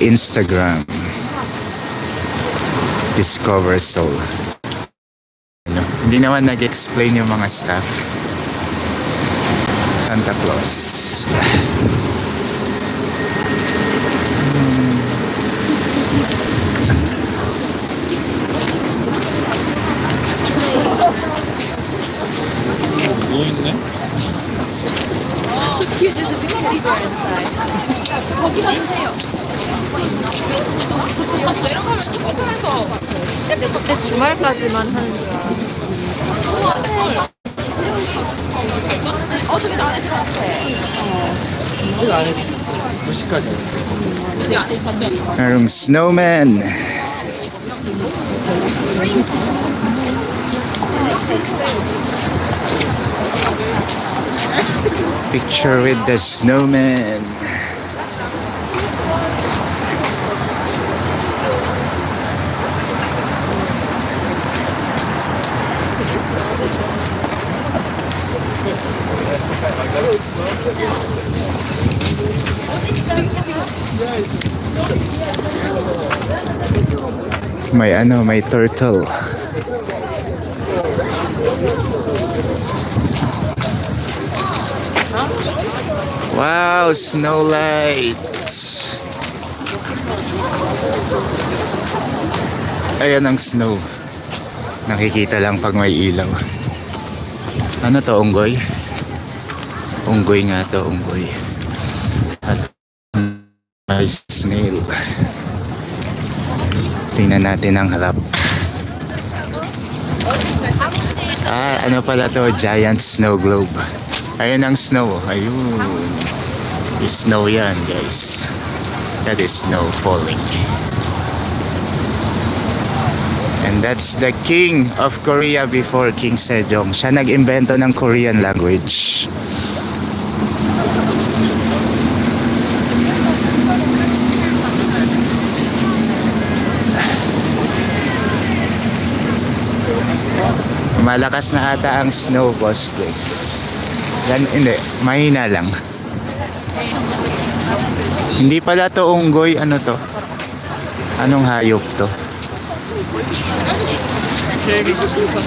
Instagram. Discover Seoul. Ano, hindi naman nag-explain yung mga staff. Santa Claus. Cute, there's a big teddy bear inside. 거기다 주세요. 여기 내려가면 조금해서 그때 주말까지만 하는 줄 알았어. 저기 안에 들어갔대. 안에 2시까지. 여기 안에 봤지 않나? Merong snowman. Picture with the snowman. May turtle. Wow, snow lights. Ayan ang snow. Nakikita lang pag may ilaw. Ano to, unggoy? Unggoy nga to, unggoy. At may snail. Tingnan natin ang harap. Ano pala to? Giant snow globe. Ayun ang snow. Ayun. Snow yan, guys. That is snow falling. And that's the king of Korea before, King Sejong. Siya nag-invento ng Korean language. Malakas na ata ang snow, boss guys. Hindi, mahina lang. Hindi pala to unggoy, ano to? Anong hayop to?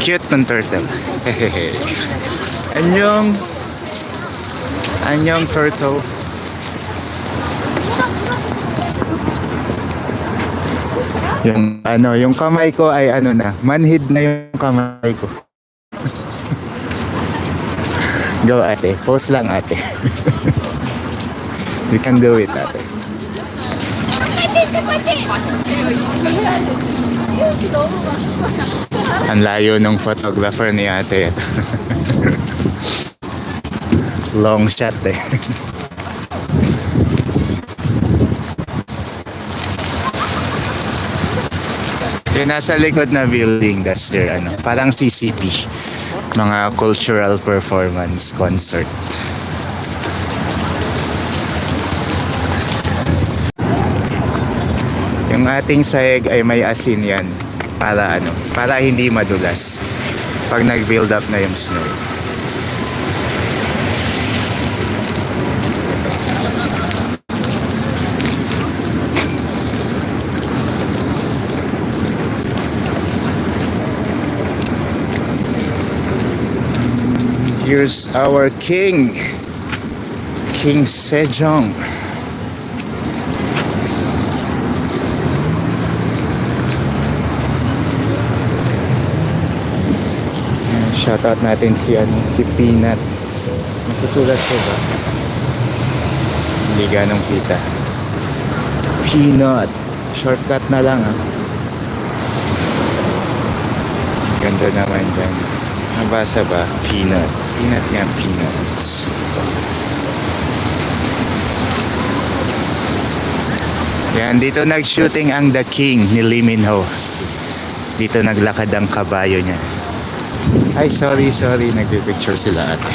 Cute ng turtle. Anyong turtle. Yung kamay ko ay manhid na yung kamay ko. Go ate, pause lang ate. You can do it ate. Ang layo ng photographer ni ate. Long shot eh. Yung nasa likod na building, that's their parang CCP, mga cultural performance concert. Yung ating sahig ay may asin yan para hindi madulas pag nag-build up na yung snow. Here's our king, King Sejong. Shoutout natin si Peanut. Masusulat siya ba? Hindi ganong kita. Peanut. Shortcut na lang Ganda naman dyan. Nabasa ba? Peanut. Peanut yan, peanuts. Yan, dito nag-shooting ang The King ni Lee Min Ho. Dito naglakad ang kabayo niya. Ay, sorry. Nagpipicture sila ate.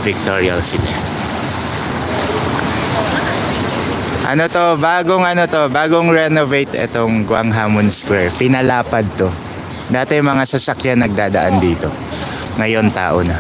Pictorial sila. Bagong renovate itong Gwanghwamun Square. Pinalapad to. Dati mga sasakyan nagdadaan dito. Ngayon tao na.